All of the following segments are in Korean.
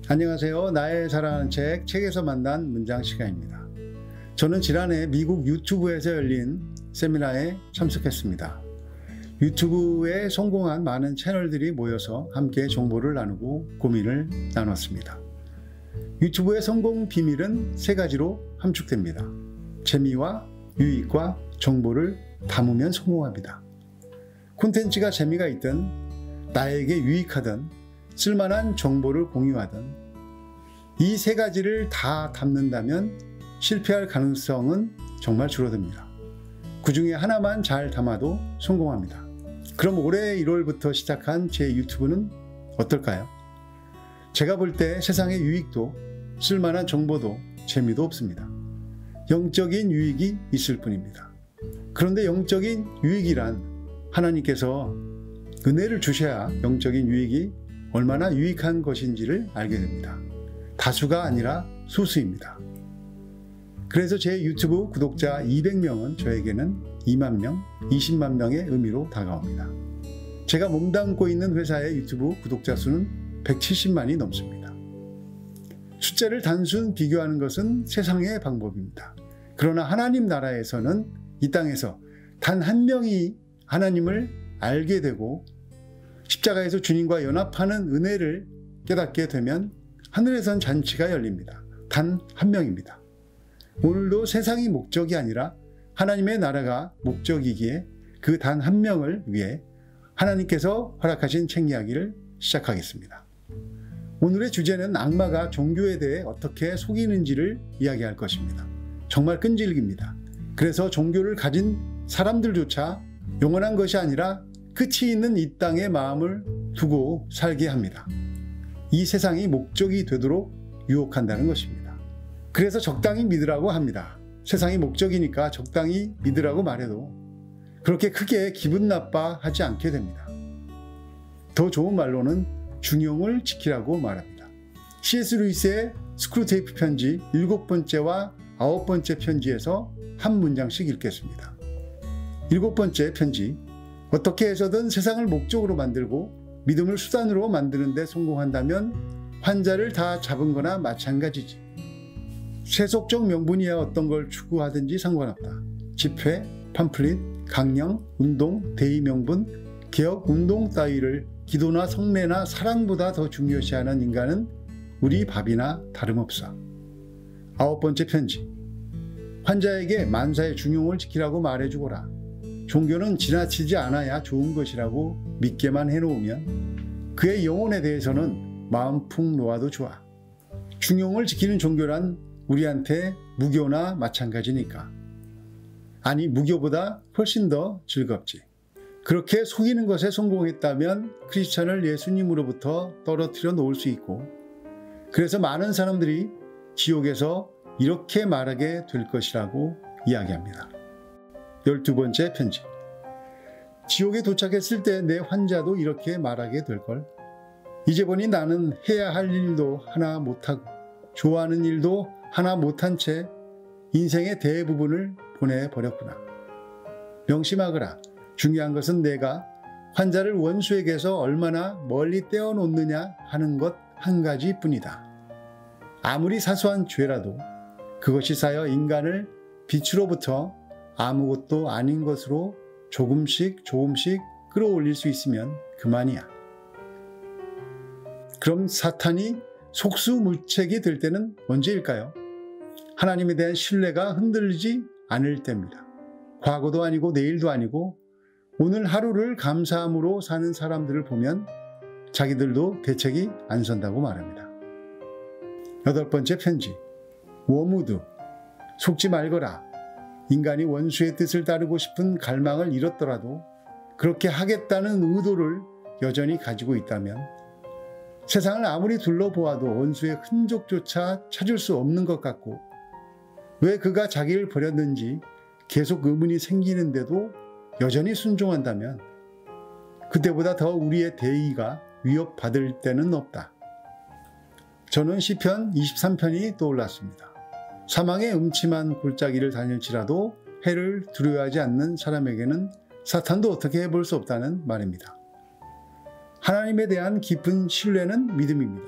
안녕하세요. 나의 사랑하는 책에서 만난 문장 시간입니다. 저는 지난해 미국 유튜브에서 열린 세미나에 참석했습니다. 유튜브에 성공한 많은 채널들이 모여서 함께 정보를 나누고 고민을 나눴습니다. 유튜브의 성공 비밀은 3가지로 함축됩니다. 재미와 유익과 정보를 담으면 성공합니다. 콘텐츠가 재미가 있든 나에게 유익하든 쓸만한 정보를 공유하든 이 3가지를 다 담는다면 실패할 가능성은 정말 줄어듭니다. 그 중에 하나만 잘 담아도 성공합니다. 그럼 올해 1월부터 시작한 제 유튜브는 어떨까요? 제가 볼 때 세상의 유익도 쓸만한 정보도 재미도 없습니다. 영적인 유익이 있을 뿐입니다. 그런데 영적인 유익이란 하나님께서 은혜를 주셔야 영적인 유익이 얼마나 유익한 것인지를 알게 됩니다. 다수가 아니라 소수입니다. 그래서 제 유튜브 구독자 200명은 저에게는 2만 명, 20만 명의 의미로 다가옵니다. 제가 몸담고 있는 회사의 유튜브 구독자 수는 170만이 넘습니다. 숫자를 단순 비교하는 것은 세상의 방법입니다. 그러나 하나님 나라에서는 이 땅에서 단 한 명이 하나님을 알게 되고 십자가에서 주님과 연합하는 은혜를 깨닫게 되면 하늘에선 잔치가 열립니다. 단 한 명입니다. 오늘도 세상이 목적이 아니라 하나님의 나라가 목적이기에 그 단 한 명을 위해 하나님께서 허락하신 책 이야기를 시작하겠습니다. 오늘의 주제는 악마가 종교에 대해 어떻게 속이는지를 이야기할 것입니다. 정말 끈질깁니다. 그래서 종교를 가진 사람들조차 영원한 것이 아니라 끝이 있는 이 땅에 마음을 두고 살게 합니다. 이 세상이 목적이 되도록 유혹한다는 것입니다. 그래서 적당히 믿으라고 합니다. 세상이 목적이니까 적당히 믿으라고 말해도 그렇게 크게 기분 나빠하지 않게 됩니다. 더 좋은 말로는 중용을 지키라고 말합니다. C.S. 루이스의 스크루테이프 편지 7번째와 9번째 편지에서 한 문장씩 읽겠습니다. 7번째 편지. 어떻게 해서든 세상을 목적으로 만들고 믿음을 수단으로 만드는 데 성공한다면 환자를 다 잡은 거나 마찬가지지. 세속적 명분이야 어떤 걸 추구하든지 상관없다. 집회, 팜플릿, 강령, 운동, 대의 명분, 개혁, 운동 따위를 기도나 성례나 사랑보다 더 중요시하는 인간은 우리 밥이나 다름없어. 9번째 편지. 환자에게 만사의 중용을 지키라고 말해주거라. 종교는 지나치지 않아야 좋은 것이라고 믿게만 해놓으면 그의 영혼에 대해서는 마음 푹 놓아도 좋아. 중용을 지키는 종교란 우리한테 무교나 마찬가지니까. 아니, 무교보다 훨씬 더 즐겁지. 그렇게 속이는 것에 성공했다면 크리스천을 예수님으로부터 떨어뜨려 놓을 수 있고, 그래서 많은 사람들이 지옥에서 이렇게 말하게 될 것이라고 이야기합니다. 12번째 편지. 지옥에 도착했을 때 내 환자도 이렇게 말하게 될걸. 이제 보니 나는 해야 할 일도 하나 못하고 좋아하는 일도 하나 못한 채 인생의 대부분을 보내버렸구나. 명심하거라. 중요한 것은 내가 환자를 원수에게서 얼마나 멀리 떼어놓느냐 하는 것 한 가지뿐이다. 아무리 사소한 죄라도 그것이 쌓여 인간을 빛으로부터 아무것도 아닌 것으로 조금씩 끌어올릴 수 있으면 그만이야. 그럼 사탄이 속수무책이 될 때는 언제일까요? 하나님에 대한 신뢰가 흔들리지 않을 때입니다. 과거도 아니고 내일도 아니고 오늘 하루를 감사함으로 사는 사람들을 보면 자기들도 대책이 안 선다고 말합니다. 8번째 편지. 워무드. 속지 말거라. 인간이 원수의 뜻을 따르고 싶은 갈망을 잃었더라도 그렇게 하겠다는 의도를 여전히 가지고 있다면 세상을 아무리 둘러보아도 원수의 흔적조차 찾을 수 없는 것 같고 왜 그가 자기를 버렸는지 계속 의문이 생기는데도 여전히 순종한다면 그때보다 더 우리의 대의가 위협받을 때는 없다. 저는 시편 23편이 떠올랐습니다. 사망의 음침한 골짜기를 다닐지라도 해를 두려워하지 않는 사람에게는 사탄도 어떻게 해볼 수 없다는 말입니다. 하나님에 대한 깊은 신뢰는 믿음입니다.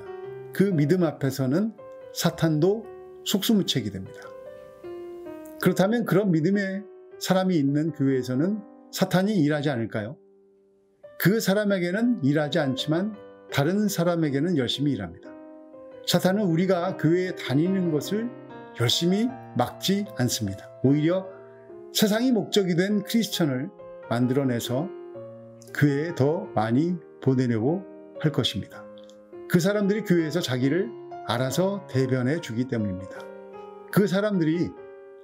그 믿음 앞에서는 사탄도 속수무책이 됩니다. 그렇다면 그런 믿음의 사람이 있는 교회에서는 사탄이 일하지 않을까요? 그 사람에게는 일하지 않지만 다른 사람에게는 열심히 일합니다. 사탄은 우리가 교회에 다니는 것을 열심히 막지 않습니다. 오히려 세상이 목적이 된 크리스천을 만들어내서 교회에 더 많이 보내려고 할 것입니다. 그 사람들이 교회에서 자기를 알아서 대변해 주기 때문입니다. 그 사람들이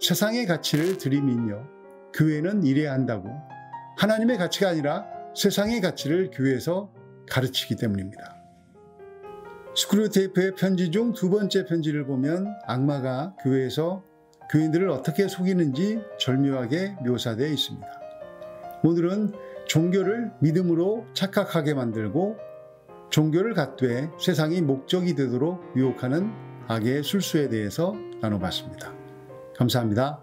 세상의 가치를 들이밀며 교회는 이래야 한다고 하나님의 가치가 아니라 세상의 가치를 교회에서 가르치기 때문입니다. 스크루테이프의 편지 중 두 번째 편지를 보면 악마가 교회에서 교인들을 어떻게 속이는지 절묘하게 묘사되어 있습니다. 오늘은 종교를 믿음으로 착각하게 만들고 종교를 갖되 세상이 목적이 되도록 유혹하는 악의 술수에 대해서 나눠봤습니다. 감사합니다.